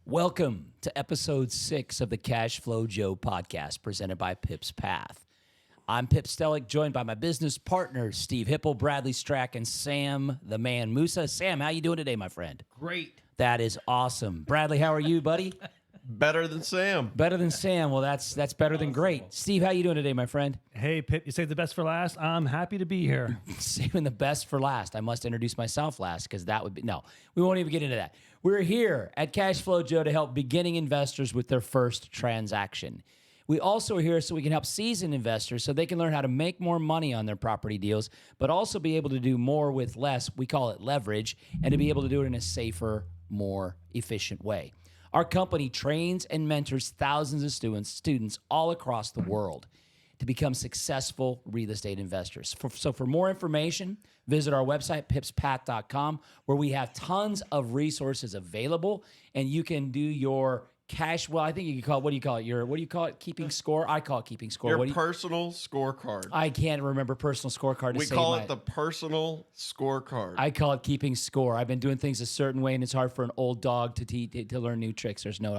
Welcome to episode 6 of the Cash Flow Joe podcast presented by Pips Path. I'm Pip Stellick, joined by my business partners, Steve Hipple, Bradley Strack, and Sam the Man Musa. Sam, how you doing today, my friend? Great. That is awesome. Bradley, how are you, buddy? Better than Sam. Better than Sam. Well, that's better than great. Steve, how you doing today, my friend? Hey, Pip, you saved the best for last. I'm happy to be here. Saving the best for last. I must introduce myself last because that would be, no, we won't even get into that. We're here at Cash Flow Joe to help beginning investors with their first transaction. We also are here so we can help seasoned investors so they can learn how to make more money on their property deals, but also be able to do more with less. We call it leverage, and to be able to do it in a safer, more efficient way. Our company trains and mentors thousands of students all across the world to become successful real estate investors. So for more information, visit our website, pipspath.com, where we have tons of resources available, and you can do your cash. Well, I think you can call it, what do you call it? Keeping score? I call it keeping score. Your personal scorecard. I can't remember personal scorecard. We call it the personal scorecard. I call it keeping score. I've been doing things a certain way, and it's hard for an old dog to learn new tricks. There's no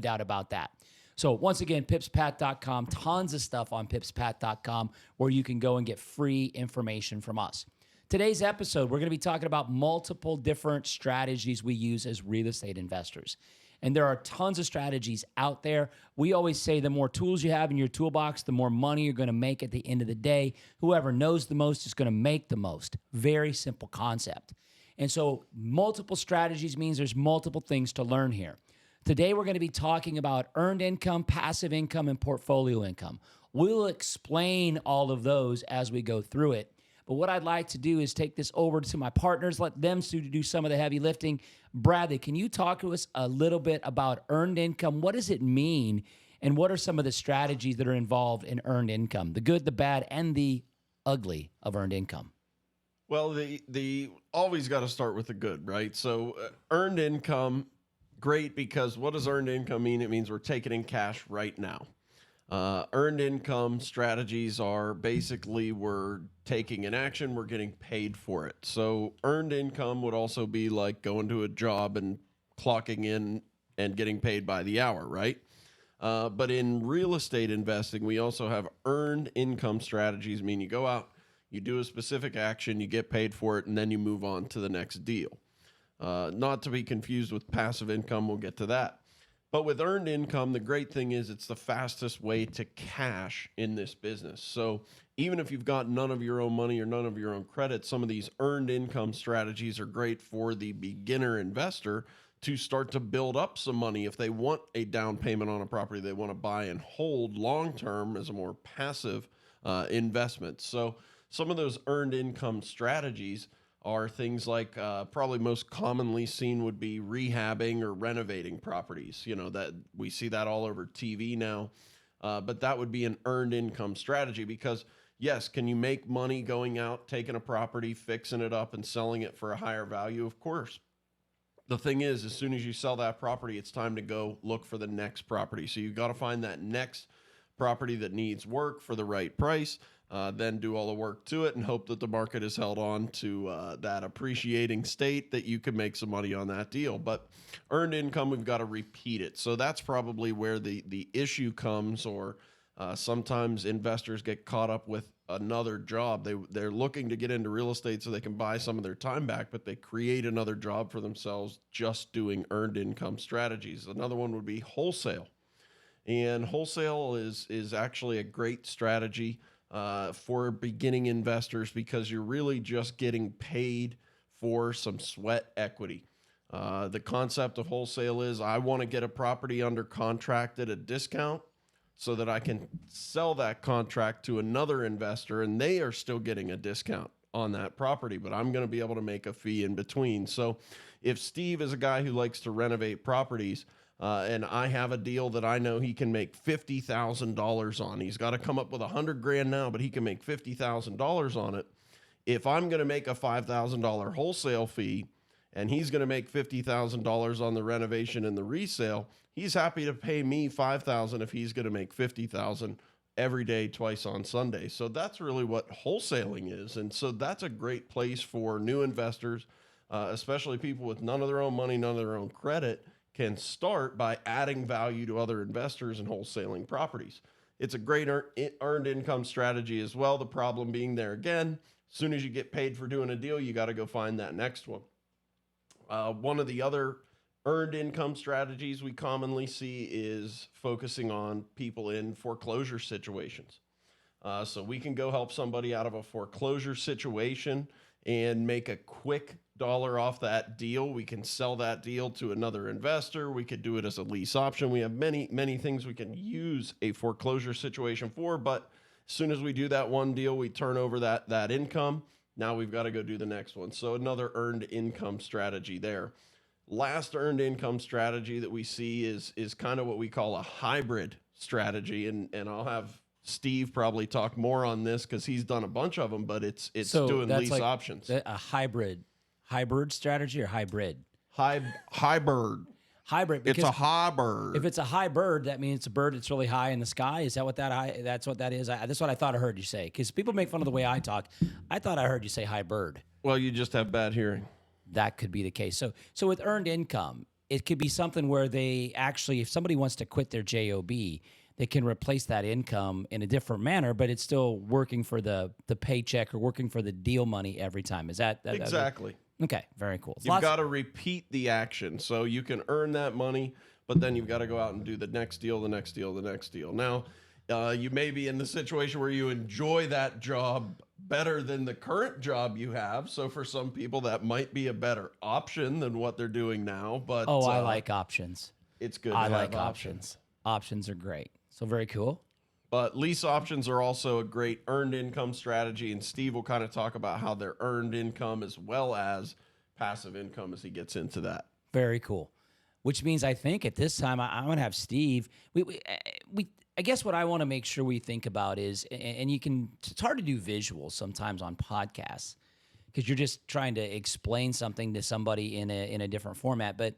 doubt about that. So once again, pipspath.com, tons of stuff on pipspath.com where you can go and get free information from us. Today's episode, we're going to be talking about multiple different strategies we use as real estate investors. And there are tons of strategies out there. We always say the more tools you have in your toolbox, the more money you're going to make at the end of the day. Whoever knows the most is going to make the most. Very simple concept. And so multiple strategies means there's multiple things to learn here. Today, we're going to be talking about earned income, passive income, and portfolio income. We'll explain all of those as we go through it. But what I'd like to do is take this over to my partners, let them do some of the heavy lifting. Bradley, can you talk to us a little bit about earned income? What does it mean? And what are some of the strategies that are involved in earned income? The good, the bad, and the ugly of earned income. Well, the always got to start with the good, right? So earned income, great, because what does earned income mean? It means we're taking in cash right now. Earned income strategies are basically we're taking an action, we're getting paid for it. So earned income would also be like going to a job and clocking in and getting paid by the hour, right? But in real estate investing, we also have earned income strategies. I mean, you go out, you do a specific action, you get paid for it, and then you move on to the next deal. Not to be confused with passive income, we'll get to that. But with earned income, the great thing is it's the fastest way to cash in this business. So even if you've got none of your own money or none of your own credit, some of these earned income strategies are great for the beginner investor to start to build up some money. If they want a down payment on a property they want to buy and hold long-term as a more passive investment. So some of those earned income strategies are things like probably most commonly seen would be rehabbing or renovating properties. You know, that we see that all over TV now. But that would be an earned income strategy because, yes, can you make money going out, taking a property, fixing it up, and selling it for a higher value? Of course. The thing is, as soon as you sell that property, it's time to go look for the next property. So you've got to find that next property that needs work for the right price. Then do all the work to it and hope that the market is held on to that appreciating state that you can make some money on that deal. But earned income, we've got to repeat it. So that's probably where the issue comes, or sometimes investors get caught up with another job. They're looking to get into real estate so they can buy some of their time back, but they create another job for themselves just doing earned income strategies. Another one would be wholesale. And wholesale is actually a great strategy for beginning investors because you're really just getting paid for some sweat equity. The concept of wholesale is I want to get a property under contract at a discount so that I can sell that contract to another investor and they are still getting a discount on that property, but I'm going to be able to make a fee in between. So if Steve is a guy who likes to renovate properties, and I have a deal that I know he can make $50,000 on. He's got to come up with $100,000 now, but he can make $50,000 on it. If I'm going to make a $5,000 wholesale fee and he's going to make $50,000 on the renovation and the resale, he's happy to pay me $5,000 if he's going to make $50,000 every day, twice on Sunday. So that's really what wholesaling is. And so that's a great place for new investors, especially people with none of their own money, none of their own credit, can start by adding value to other investors and wholesaling properties. It's a great earned income strategy as well. The problem being there again, as soon as you get paid for doing a deal, you got to go find that next one. One of the other earned income strategies we commonly see is focusing on people in foreclosure situations. So we can go help somebody out of a foreclosure situation and make a quick dollar off that deal. We can sell that deal to another investor. We could do it as a lease option. We have many, many things we can use a foreclosure situation for, but as soon as we do that one deal, we turn over that income. Now we've got to go do the next one. So another earned income strategy there. Last earned income strategy that we see is kind of what we call a hybrid strategy. And I'll have Steve probably talk more on this because he's done a bunch of them, but it's So doing that's lease like options. a hybrid strategy or hybrid? Hybrid. Hybrid. It's Because a hybrid. if it's a high bird, that means it's a bird that's really high in the sky. Is that what that's what that is? That's what I thought I heard you say. Because people make fun of the way I talk. I thought I heard you say high bird. Well, you just have bad hearing. That could be the case. So with earned income, it could be something where they actually, if somebody wants to quit their job, they can replace that income in a different manner, but it's still working for the paycheck or working for the deal money every time. Is that Exactly. Okay, very cool. You've got to repeat the action. So you can earn that money, but then you've got to go out and do the next deal, the next deal, the next deal. Now, you may be in the situation where you enjoy that job better than the current job you have. So for some people, that might be a better option than what they're doing now. But I like options. it's good. I to like have options. Options are great. So very cool. But lease options are also a great earned income strategy, and Steve will kind of talk about how they're earned income as well as passive income as he gets into that. Very cool. Which means I think at this time I'm going to have Steve. I guess what I want to make sure we think about is, and you can. It's hard to do visuals sometimes on podcasts because you're just trying to explain something to somebody in a different format. But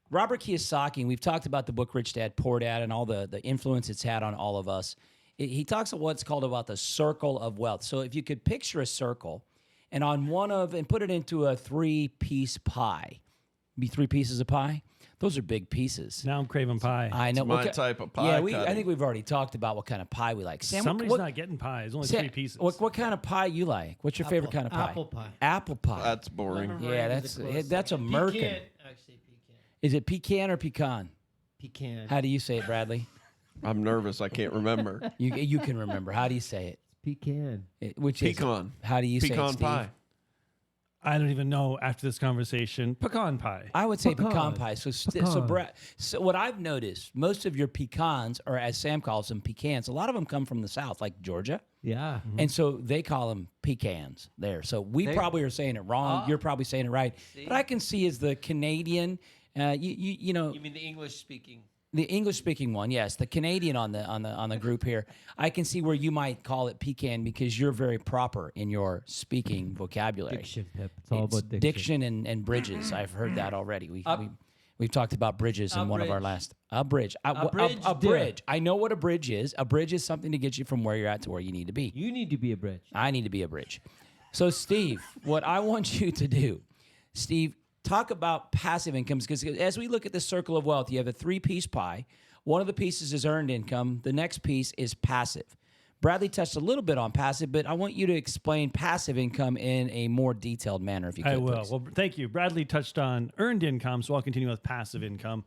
Robert Kiyosaki, we've talked about the book Rich Dad Poor Dad and all the influence it's had on all of us. He talks about what's called about the circle of wealth. So if you could picture a circle, and on and put it into a 3-piece pie, be 3 pieces of pie. Those are big pieces. Now I'm craving pie. I know. It's my type of pie. Yeah, I cutting. think we've already talked about what kind of pie we like. Sam, Somebody's not getting pie. It's only Sam, 3 pieces. What kind of pie you like? What's your favorite kind of pie? Apple pie. Apple pie. That's boring. Yeah, that's American. Pecan. Actually, pecan. Is it pecan or pecan? Pecan. How do you say it, Bradley? I'm nervous. I can't remember. You can remember. How do you say it? Pecan. Which is Pecan. How do you say it, Pecan Steve? pie. I don't even know after this conversation. Pecan pie. I would say pecan Pecan. pie. So Pecan. Brad, so what I've noticed, most of your pecans, or as Sam calls them, pecans. A lot of them come from the South, like Georgia, Yeah. and so they call them pecans there. So we probably are saying it wrong. You're probably saying it right. But I can see as the Canadian, you know, You mean the English speaking? the English speaking one, yes, the Canadian on the group here. I can see where you might call it pecan because you're very proper in your speaking vocabulary. Diction, Pip. It's all about diction. diction and bridges. I've heard that already. We've talked about bridges in one of our last a bridge. A bridge. I know what a bridge is. A bridge is something to get you from where you're at to where you need to be. You need to be a bridge. I need to be a bridge. So Steve, what I want you to do, Steve, talk about passive incomes because as we look at the circle of wealth, you have a 3-piece pie. One of the pieces is earned income. The next piece is passive. Bradley touched a little bit on passive, but I want you to explain passive income in a more detailed manner, if you could. I will. Please. Well, thank you. Bradley touched on earned income, so I'll continue with passive income.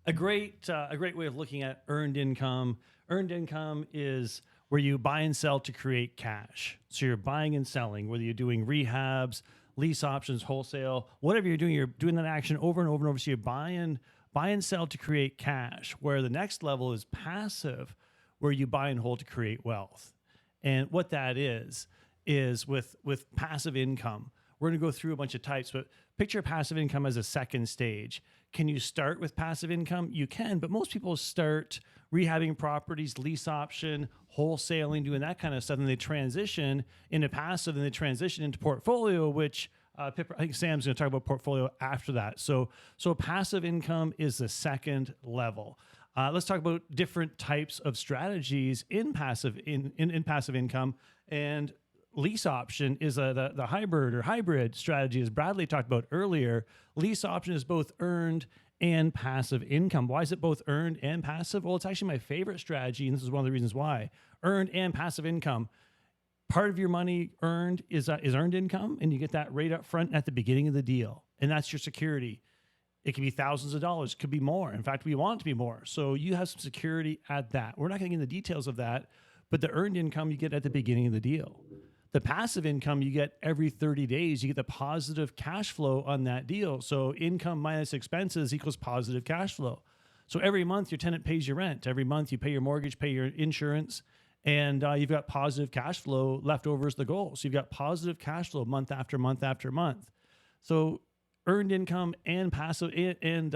A great way of looking at earned income. Earned income is where you buy and sell to create cash. So you're buying and selling, whether you're doing rehabs, lease options, wholesale, whatever you're doing that action over and over and over. So you buy and sell to create cash, where the next level is passive, where you buy and hold to create wealth. And what that is with passive income. We're going to go through a bunch of types, but picture passive income as a second stage. Can you start with passive income? You can, but most people start rehabbing properties, lease option, wholesaling, doing that kind of stuff, and they transition into passive, and they transition into portfolio, which I think Sam's going to talk about portfolio after that. So passive income is the second level. Let's talk about different types of strategies in passive income. And lease option is the hybrid strategy, as Bradley talked about earlier. Lease option is both earned and passive income. Why is it both earned and passive? Well, it's actually my favorite strategy, and this is one of the reasons why. Earned and passive income. Part of your money earned is earned income, and you get that right up front at the beginning of the deal, and that's your security. It can be thousands of dollars, it could be more. In fact, we want it to be more. So you have some security at that. We're not going to get into the details of that, but the earned income you get at the beginning of the deal. The passive income you get every 30 days, you get the positive cash flow on that deal. So income minus expenses equals positive cash flow. So every month your tenant pays your rent. Every month you pay your mortgage, pay your insurance, and you've got positive cash flow left over is the goal. So you've got positive cash flow month after month after month. So earned income and passive and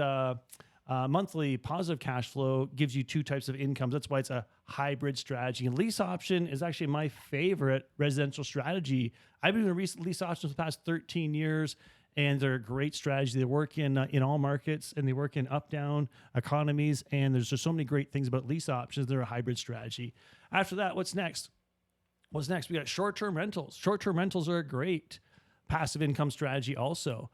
monthly positive cash flow gives you two types of incomes. That's why it's a hybrid strategy. And lease option is actually my favorite residential strategy. I've been doing lease options for the past 13 years, and they're a great strategy. They work in all markets, and they work in up-down economies. And there's just so many great things about lease options. They're a hybrid strategy. After that, what's next? We got short-term rentals. Short-term rentals are a great passive income strategy also.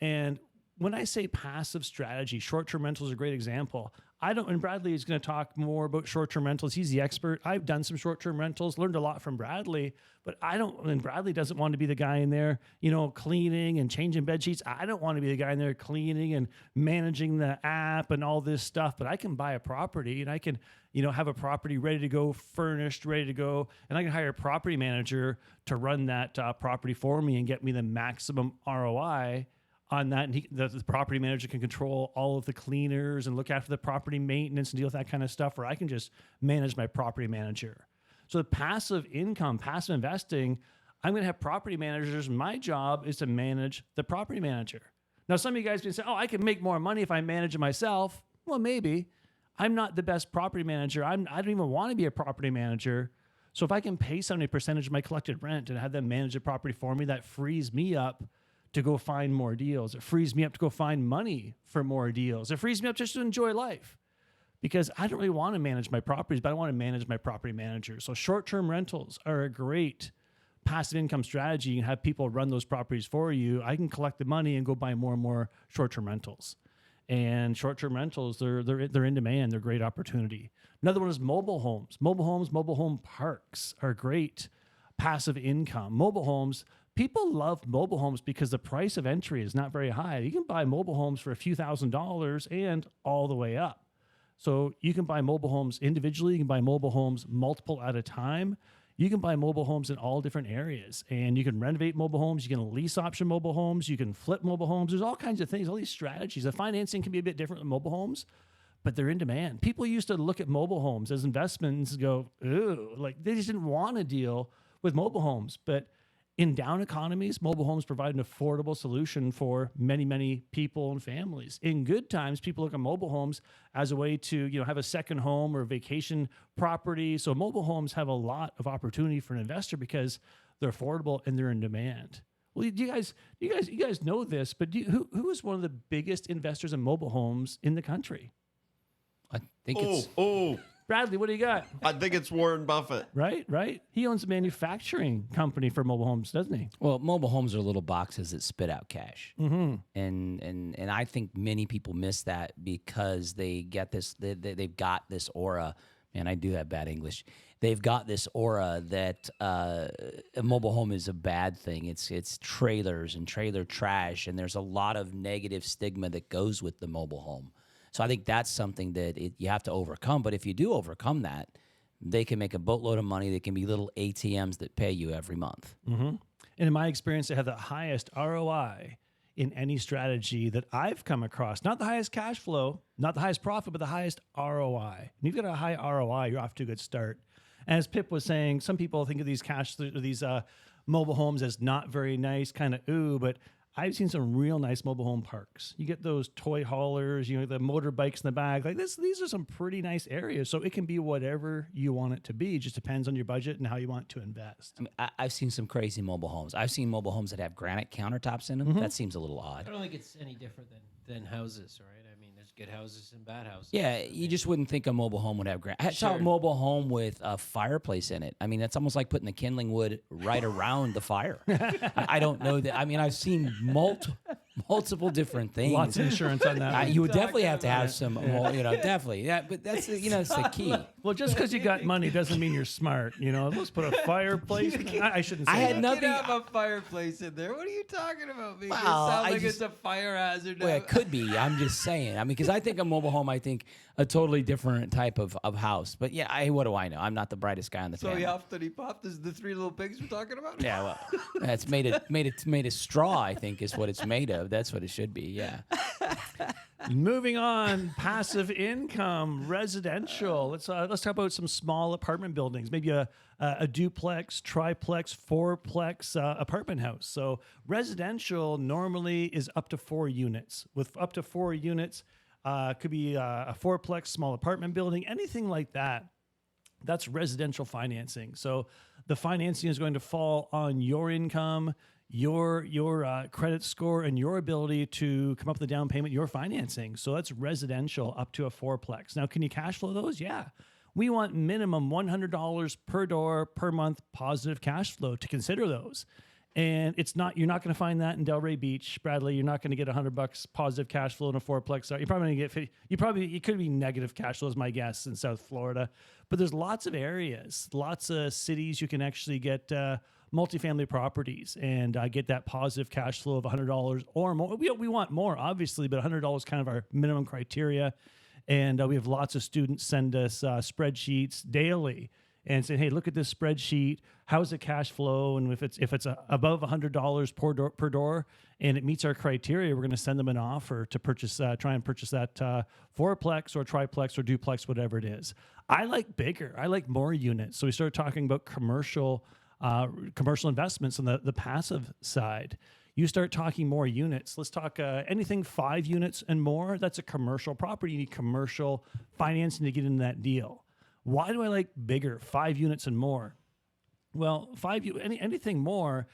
And when I say passive strategy, short-term rentals are a great example. And Bradley is going to talk more about short-term rentals. He's the expert. I've done some short-term rentals, learned a lot from Bradley, but and Bradley doesn't want to be the guy in there, cleaning and changing bed sheets. I don't want to be the guy in there cleaning and managing the app and all this stuff, but I can buy a property and I can, have a property ready to go, furnished, ready to go, and I can hire a property manager to run that property for me and get me the maximum ROI on that. And the property manager can control all of the cleaners and look after the property maintenance and deal with that kind of stuff, or I can just manage my property manager. So the passive income, passive investing, I'm going to have property managers. My job is to manage the property manager. Now, some of you guys may say, I can make more money if I manage it myself. Well, maybe. I'm not the best property manager. I don't even want to be a property manager. So if I can pay somebody a percentage of my collected rent and have them manage the property for me, that frees me up to go find more deals. It frees me up to go find money for more deals. It frees me up just to enjoy life, because I don't really want to manage my properties, but I want to manage my property managers. So short-term rentals are a great passive income strategy. You can have people run those properties for you. I can collect the money and go buy more and more short-term rentals. And short-term rentals, they're in demand. They're a great opportunity. Another one is mobile homes. Mobile home parks are great passive income. Mobile homes, people love mobile homes because the price of entry is not very high. You can buy mobile homes for a few $1,000s and all the way up. So you can buy mobile homes individually. You can buy mobile homes multiple at a time. You can buy mobile homes in all different areas, and you can renovate mobile homes. You can lease option mobile homes. You can flip mobile homes. There's all kinds of things, all these strategies. The financing can be a bit different than mobile homes, but they're in demand. People used to look at mobile homes as investments and go, ooh, like they just didn't want to deal with mobile homes. But in down economies, mobile homes provide an affordable solution for many, many people and families. In good times, people look at mobile homes as a way to, have a second home or a vacation property. So mobile homes have a lot of opportunity for an investor because they're affordable and they're in demand. Well, you guys know this, but who is one of the biggest investors in mobile homes in the country? I think it's Bradley, what do you got? I think it's Warren Buffett. Right. He owns a manufacturing company for mobile homes, doesn't he? well, mobile homes are little boxes that spit out cash, and I think many people miss that because they get this. They've got this aura. Man, I do have bad English. They've got this aura that a mobile home is a bad thing. It's trailers and trailer trash, and there's a lot of negative stigma that goes with the mobile home. So I think that's something that you have to overcome. But if you do overcome that, they can make a boatload of money. They can be little ATMs that pay you every month. Mm-hmm. And in my experience, they have the highest ROI in any strategy that I've come across. Not the highest cash flow, not the highest profit, but the highest ROI. And you've got a high ROI, you're off to a good start. And as Pip was saying, some people think of these mobile homes as not very nice, kind of but I've seen some real nice mobile home parks. You get those toy haulers, the motorbikes in the back. Like this, these are some pretty nice areas. So it can be whatever you want it to be. It just depends on your budget and how you want to invest. I mean, I've seen some crazy mobile homes. I've seen mobile homes that have granite countertops in them. That seems a little odd. I don't think it's any different than houses, right? I mean, there's good houses and bad houses. Yeah, you just wouldn't think a mobile home would have grand. I saw a Sure. mobile home with a fireplace in it. I mean, that's almost like putting the kindling wood right around the fire. I don't know that. I mean, I've seen multiple different things. Lots of insurance on that. one. You would definitely have to have some, definitely. Yeah, but that's it's the key. Well, just because you got money doesn't mean you're smart. Let's put a fireplace. I shouldn't say I had that. nothing. You can have a fireplace in there. What are you talking about? Make it Well, sound I like just- it's a fire hazard. Well, it could be. I'm just saying. I mean, because I think a mobile home, I think a totally different type of house. But yeah, what do I know? I'm not the brightest guy on the So family. he hopped and he popped. Is the three little pigs we're talking about? Yeah, well, it's made of straw. I think is what it's made of. That's what it should be. Yeah. Moving on, passive income, residential. Let's talk about some small apartment buildings, maybe a duplex, triplex, fourplex apartment house. So residential normally is up to 4 units. With up to 4 units, could be a fourplex, small apartment building, anything like that. That's residential financing. So the financing is going to fall on your income, your credit score, and your ability to come up with a down payment, your financing. So that's residential up to a fourplex. Now, can you cash flow those? Yeah. We want minimum $100 per door per month positive cash flow to consider those. And you're not going to find that in Delray Beach, Bradley. You're not going to get $100 positive cash flow in a fourplex. You're probably going to get 50. It could be negative cash flow, is my guess, in South Florida. But there's lots of areas, lots of cities you can actually get multifamily properties and get that positive cash flow of $100 or more. We want more, obviously, but $100 is kind of our minimum criteria. And we have lots of students send us spreadsheets daily and say, hey, look at this spreadsheet. How's the cash flow? And if it's above $100 per door and it meets our criteria, we're going to send them an offer to try and purchase that fourplex or triplex or duplex, whatever it is. I like bigger. I like more units. So we started talking about commercial investments on the passive side. You start talking more units. Let's talk anything 5 units and more. That's a commercial property. You need commercial financing to get into that deal. Why do I like bigger, 5 units and more? Well, anything more,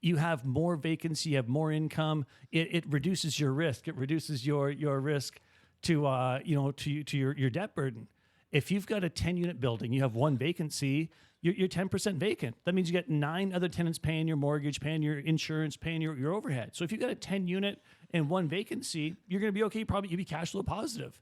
you have more vacancy, you have more income. It reduces your risk. It reduces your risk to your debt burden. If you've got a 10-unit building, you have 1 vacancy, you're 10% vacant. That means you get 9 other tenants paying your mortgage, paying your insurance, paying your overhead. So if you've got a 10-unit and 1 vacancy, you're going to be okay. You'll be cash flow positive.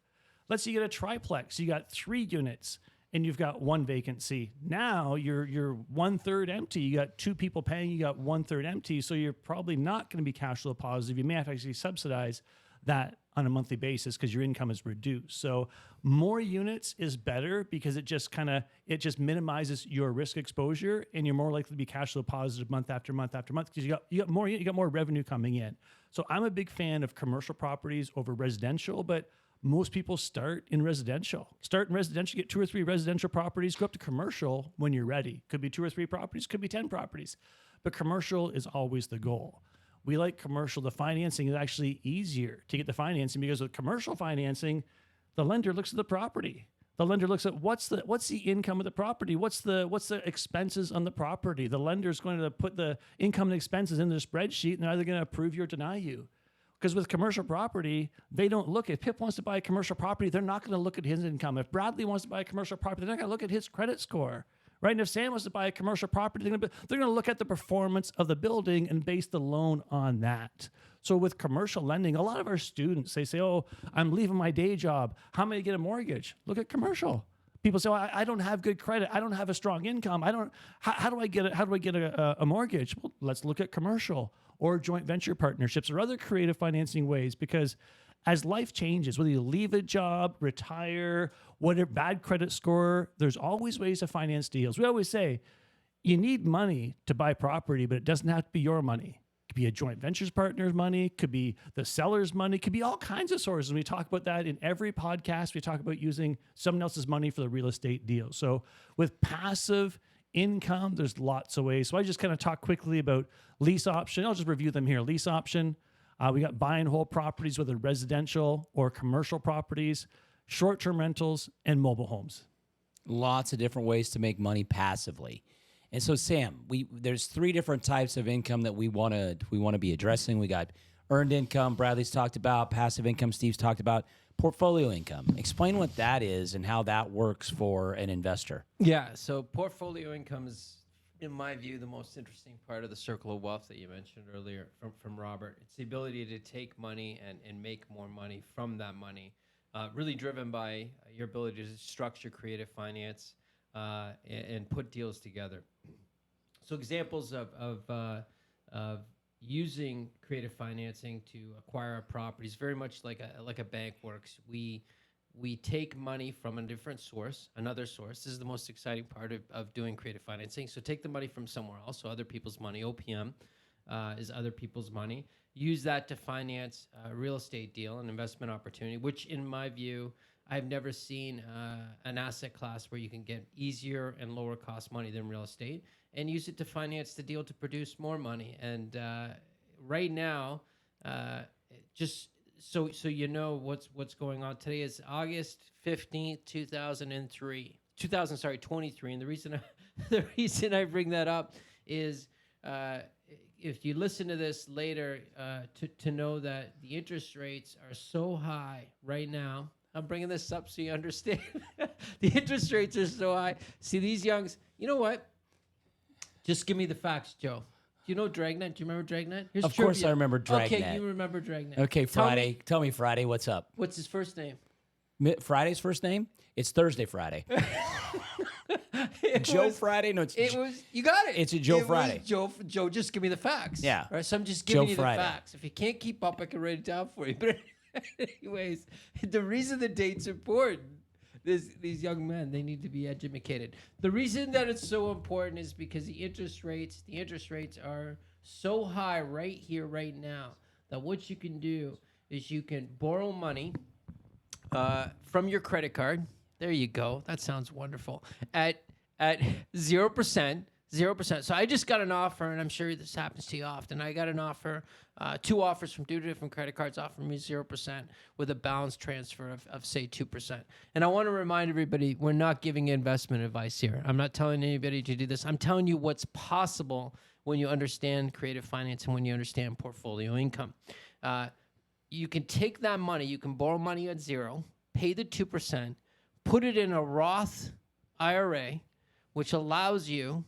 Let's say you get a triplex. You got 3 units and you've got 1 vacancy. Now you're 1/3 empty. You got 2 people paying. You got 1/3 empty. So you're probably not going to be cash flow positive. You may have to actually subsidize that on a monthly basis because your income is reduced. So more units is better because it just minimizes your risk exposure and you're more likely to be cash flow positive month after month after month because you got more revenue coming in. So I'm a big fan of commercial properties over residential, but most people start in residential. Start in residential, get 2 or 3 residential properties, go up to commercial when you're ready. Could be 2 or 3 properties, could be 10 properties, but commercial is always the goal. We like commercial. The financing is actually easier to get the financing because with commercial financing, the lender looks at the property. The lender looks at what's the income of the property, what's the expenses on the property. The lender is going to put the income and expenses in the spreadsheet, and they're either going to approve you or deny you. Because with commercial property, they don't look at, if Pip wants to buy a commercial property, they're not going to look at his income. If Bradley wants to buy a commercial property, they're not going to look at his credit score. Right? And if Sam wants to buy a commercial property, they're going to look at the performance of the building and base the loan on that. So with commercial lending, a lot of our students, they say, oh, I'm leaving my day job. How am I going to get a mortgage? Look at commercial. People say, well, I don't have good credit. I don't have a strong income. How do I get a mortgage? Well, let's look at commercial or joint venture partnerships or other creative financing ways, because as life changes, whether you leave a job, retire, whatever, bad credit score, there's always ways to finance deals. We always say you need money to buy property, but it doesn't have to be your money. It could be a joint ventures partner's money, could be the seller's money, could be all kinds of sources. And we talk about that in every podcast. We talk about using someone else's money for the real estate deal. So with passive income, there's lots of ways. So I just kind of talk quickly about lease option. I'll just review them here. Lease option. We got buy and hold properties, whether residential or commercial properties, short-term rentals, and mobile homes. Lots of different ways to make money passively. And so, Sam, there's 3 different types of income that we want to be addressing. We got Earned income, Bradley's talked about. Passive income, Steve's talked about. Portfolio income. Explain what that is and how that works for an investor. Yeah, so portfolio income is, in my view, the most interesting part of the circle of wealth that you mentioned earlier from Robert. It's the ability to take money and make more money from that money, really driven by your ability to structure creative finance and put deals together. So examples of using creative financing to acquire a property is very much like a bank works. We take money from a different source, another source. This is the most exciting part of doing creative financing. So take the money from somewhere else, so other people's money. OPM is other people's money. Use that to finance a real estate deal, an investment opportunity, which in my view, I've never seen an asset class where you can get easier and lower cost money than real estate, and use it to finance the deal to produce more money. And right now, just so you know what's going on, today is August 15th, 2023. And the reason I bring that up is if you listen to this later, to know that the interest rates are so high right now. I'm bringing this up so you understand. The interest rates are so high. See, these youngs, you know what? Just give me the facts, Joe. Do you know Dragnet? Do you remember Dragnet? Here's Of course trivia. I remember Dragnet. Okay, you remember Dragnet. Okay, Friday. Tell me, Friday, what's up? What's his first name? Friday's first name? It's Thursday Friday. It Joe was- Friday? No, It was, you got it. It's a Joe It was Friday. Joe, just give me the facts. Yeah. Right, so I'm just Joe giving you Friday. the facts. If you can't keep up, I can write it down for you. But anyways, the reason the date's important, these young men, they need to be educated. The reason that it's so important is because the interest rates are so high right here, right now, that what you can do is you can borrow money from your credit card. There you go. That sounds wonderful. At 0%. 0%. So I just got an offer, and I'm sure this happens to you often. I got an offer, 2 offers from 2 different credit cards offering me 0% with a balance transfer of say 2%. And I want to remind everybody, we're not giving investment advice here. I'm not telling anybody to do this. I'm telling you what's possible when you understand creative finance and when you understand portfolio income. You can take that money, you can borrow money at 0, pay the 2%, put it in a Roth IRA, which allows you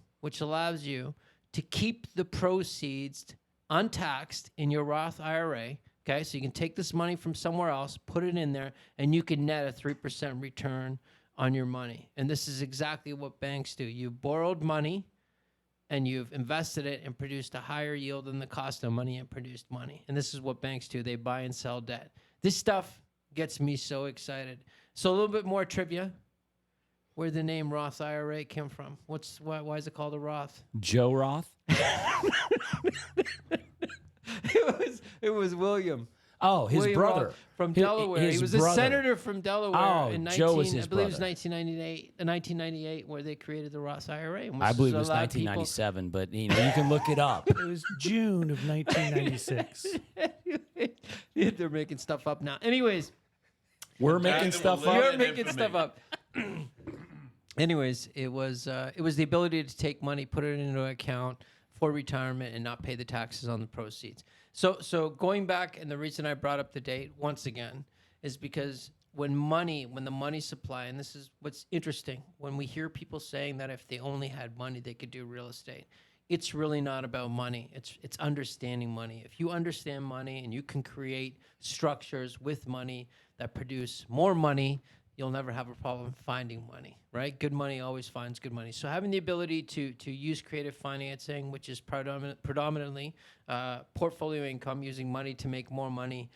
to keep the proceeds untaxed in your Roth IRA. Okay, so you can take this money from somewhere else, put it in there, and you can net a 3% return on your money. And this is exactly what banks do. You've borrowed money and you've invested it and produced a higher yield than the cost of money and produced money. And this is what banks do. They buy and sell debt. This stuff gets me so excited. So a little bit more trivia. Where the name Roth IRA came from? Why is it called a Roth? Joe Roth? It was William. Oh, his William brother. Roth from His- Delaware. his He was brother. a senator from Delaware Oh, in Joe was his I believe it was brother. 1998 where they created the Roth IRA. and I believe it a was lot of people- 1997, but you can look it up. It was June of 1996. They're making stuff up now. Anyways, We're making Guys, stuff we'll up. live you're in making stuff up. Anyways, it was the ability to take money, put it into an account for retirement, and not pay the taxes on the proceeds. So going back, and the reason I brought up the date once again is because when the money supply, and this is what's interesting, when we hear people saying that if they only had money, they could do real estate. It's really not about money. It's understanding money. If you understand money and you can create structures with money that produce more money, you'll never have a problem finding money, right? Good money always finds good money. So having the ability to use creative financing, which is predominantly portfolio income, using money to make more money,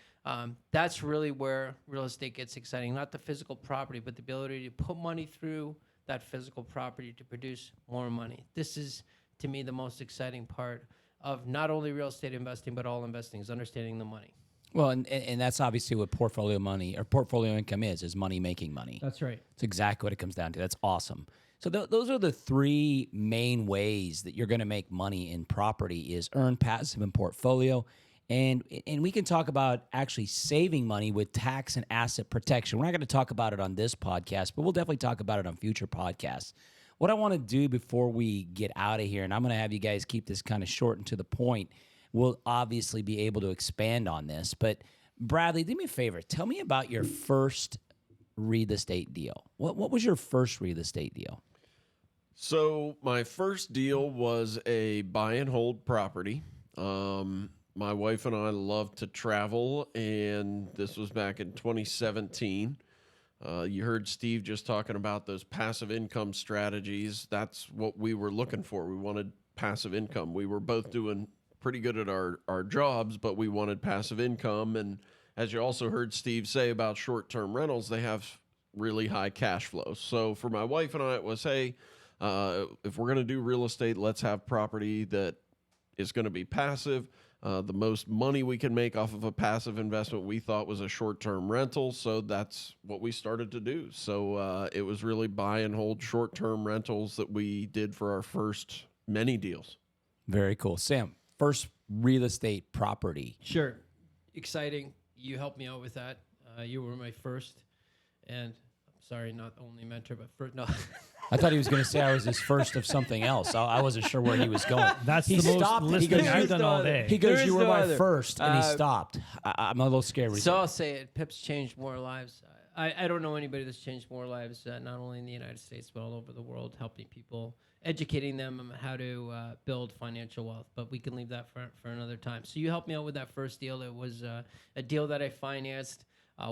that's really where real estate gets exciting. Not the physical property, but the ability to put money through that physical property to produce more money. This is, to me, the most exciting part of not only real estate investing, but all investing, is understanding the money. Well, and that's obviously what portfolio money or portfolio income is money making money. That's right. It's exactly what it comes down to. That's awesome. So those are the 3 main ways that you're going to make money in property: is earn, passive, and portfolio. And we can talk about actually saving money with tax and asset protection. We're not going to talk about it on this podcast, but we'll definitely talk about it on future podcasts. What I want to do before we get out of here, and I'm going to have you guys keep this kind of short and to the point, we'll obviously be able to expand on this. But Bradley, do me a favor. Tell me about your first real estate deal. What was your first real estate deal? So my first deal was a buy and hold property. My wife and I love to travel, and this was back in 2017. You heard Steve just talking about those passive income strategies. That's what we were looking for. We wanted passive income. We were both doing pretty good at our jobs, but we wanted passive income. And as you also heard Steve say about short-term rentals, they have really high cash flow. So for my wife and I, it was, hey, if we're going to do real estate, let's have property that is going to be passive. The most money we can make off of a passive investment we thought was a short-term rental, so that's what we started to do. So it was really buy and hold short-term rentals that we did for our first many deals. Very cool. Sam, first real estate property. Sure. Exciting. You helped me out with that. You were my first, and I'm sorry, not only mentor, but first. No. I thought he was going to say I was his first of something else. I wasn't sure where he was going. That's He the most stopped. He listening goes, I've done all There day. He There goes, is you were no my other. first, and he stopped. I'm a little scared. So I'll say it. Pip's changed more lives. I don't know anybody that's changed more lives, not only in the United States, but all over the world, helping people, educating them on how to build financial wealth. But we can leave that for another time. So you helped me out with that first deal. It was a deal that I financed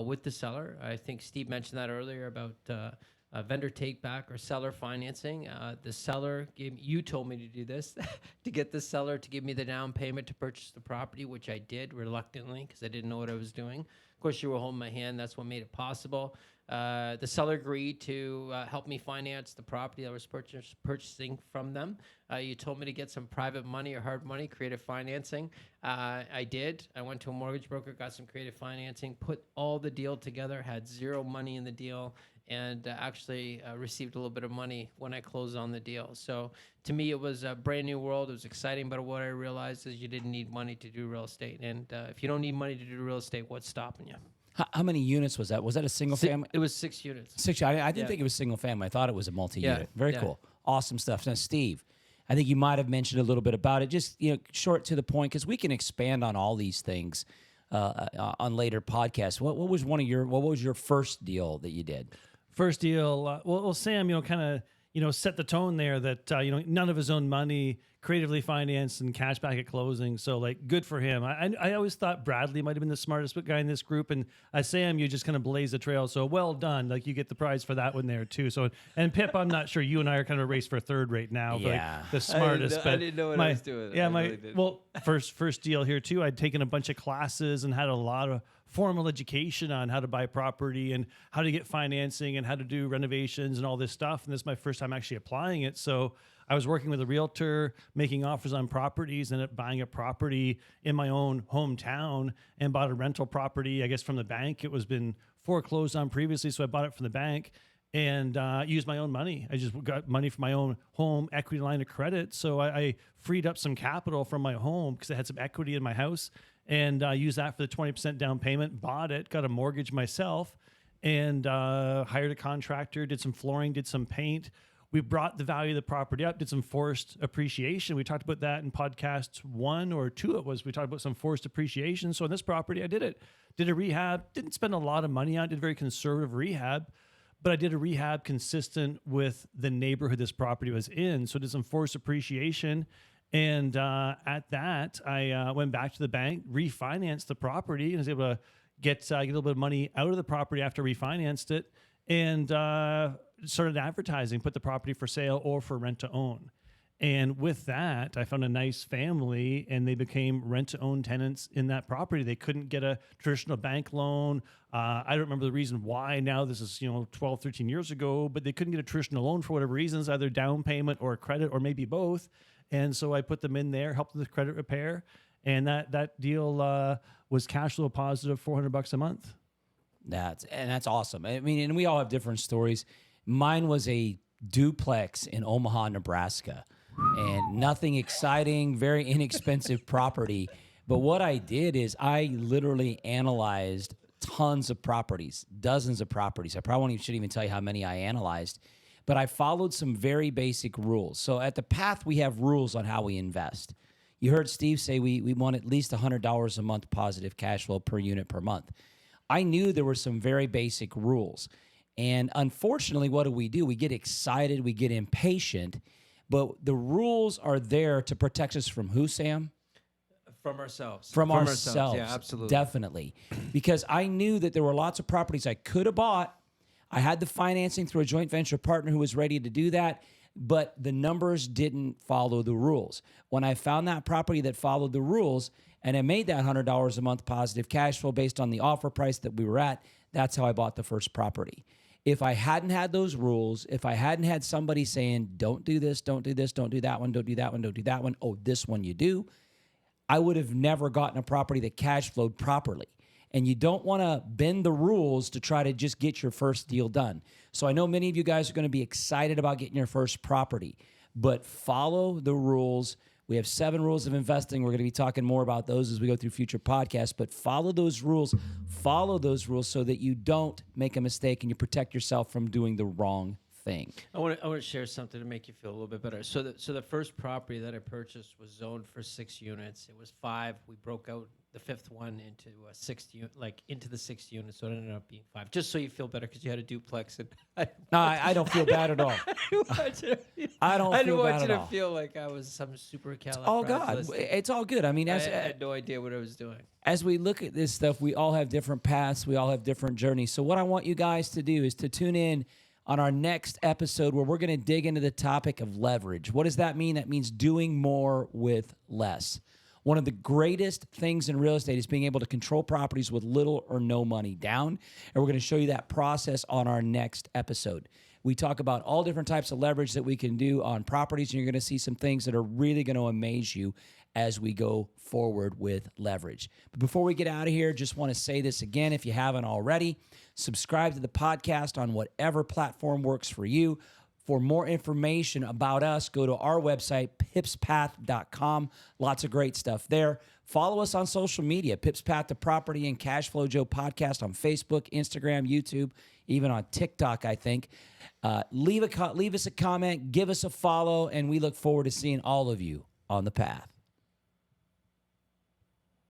with the seller. I think Steve mentioned that earlier about vendor take back or seller financing. The seller you told me to do this, to get the seller to give me the down payment to purchase the property, which I did reluctantly because I didn't know what I was doing. Of course, you were holding my hand. That's what made it possible. The seller agreed to help me finance the property I was purchasing from them. You told me to get some private money or hard money, creative financing. I did. I went to a mortgage broker, got some creative financing, put all the deal together, had zero money in the deal, and actually received a little bit of money when I closed on the deal. So to me, it was a brand new world. It was exciting, but what I realized is you didn't need money to do real estate. And if you don't need money to do real estate, what's stopping you? How many units was that? Was that a single family? It was 6 units. Six. I didn't Yeah. think it was single family. I thought it was a multi-unit. Yeah, Very yeah. cool. Awesome stuff. Now, Steve, I think you might have mentioned a little bit about it. Just short to the point, because we can expand on all these things on later podcasts. What was what was your first deal that you did? First deal, well, Sam, kind of, set the tone there that, none of his own money, creatively financed and cash back at closing. So, good for him. I always thought Bradley might have been the smartest guy in this group. And Sam, you just kind of blazed the trail. So, well done. You get the prize for that one there, too. So, and Pip, I'm not sure. You and I are kind of a race for third right now. Yeah. The smartest. I didn't know what I was doing. Yeah, I really didn't. well, first deal here, too. I'd taken a bunch of classes and had a lot of formal education on how to buy property and how to get financing and how to do renovations and all this stuff. And this is my first time actually applying it. So I was working with a realtor, making offers on properties, ended up buying a property in my own hometown and bought a rental property, I guess, from the bank. It was been foreclosed on previously, so I bought it from the bank and used my own money. I just got money from my own home equity line of credit. So I freed up some capital from my home because I had some equity in my house and used that for the 20% down payment, bought it, got a mortgage myself, and hired a contractor, did some flooring, did some paint. We brought the value of the property up, did some forced appreciation. We talked about that in podcasts 1 or 2. It was, we talked about some forced appreciation. So on this property, I did it. Did a rehab, didn't spend a lot of money on it, did a very conservative rehab, but I did a rehab consistent with the neighborhood this property was in. So did some forced appreciation. And at that, I went back to the bank, refinanced the property, and was able to get a little bit of money out of the property after I refinanced it, and started advertising, put the property for sale or for rent to own. And with that, I found a nice family, and they became rent-to-own tenants in that property. They couldn't get a traditional bank loan. I don't remember the reason why now. This is 12, 13 years ago, but they couldn't get a traditional loan for whatever reasons, either down payment or credit or maybe both. And so I put them in there, helped them with credit repair, and that deal was cash flow positive, $400 a month. That's awesome. I mean, and we all have different stories. Mine was a duplex in Omaha, Nebraska, and nothing exciting, very inexpensive property. But what I did is I literally analyzed tons of properties, dozens of properties. I probably shouldn't even tell you how many I analyzed, but I followed some very basic rules. So at the Path, we have rules on how we invest. You heard Steve say we want at least $100 a month positive cash flow per unit per month. I knew there were some very basic rules. And unfortunately, what do? We get excited, we get impatient, but the rules are there to protect us from who, Sam? From ourselves. From ourselves. Yeah, absolutely. Definitely. Because I knew that there were lots of properties I could have bought. I had the financing through a joint venture partner who was ready to do that, but the numbers didn't follow the rules. When I found that property that followed the rules and I made that $100 a month positive cash flow based on the offer price that we were at, that's how I bought the first property. If I hadn't had those rules, if I hadn't had somebody saying, don't do this, don't do this, don't do that one, don't do that one, don't do that one, oh, this one you do, I would have never gotten a property that cash flowed properly. And you don't want to bend the rules to try to just get your first deal done. So I know many of you guys are going to be excited about getting your first property, but follow the rules. We have 7 rules of investing. We're going to be talking more about those as we go through future podcasts, but follow those rules so that you don't make a mistake and you protect yourself from doing the wrong thing. I want to share something to make you feel a little bit better. So the first property that I purchased was zoned for 6 units. It was 5. We broke out the 5th one into a 6th unit, into the 6th unit. So it ended up being 5. Just so you feel better, because you had a duplex. And No, I don't feel bad at all. I didn't want you to all. feel like I was some super Oh God, it's all good. I mean, I had no idea what I was doing. as we look at this stuff, we all have different paths. We all have different journeys. So what I want you guys to do is to tune in on our next episode where we're going to dig into the topic of leverage. What does that mean? That means doing more with less. One of the greatest things in real estate is being able to control properties with little or no money down. And we're going to show you that process on our next episode. We talk about all different types of leverage that we can do on properties, and you're going to see some things that are really going to amaze you as we go forward with leverage. But before we get out of here, just want to say this again, if you haven't already, subscribe to the podcast on whatever platform works for you. For more information about us, go to our website, pipspath.com. Lots of great stuff there. Follow us on social media, Pips Path to Property and Cash Flow Joe Podcast on Facebook, Instagram, YouTube, even on TikTok, I think. Leave us a comment, give us a follow, and we look forward to seeing all of you on the path.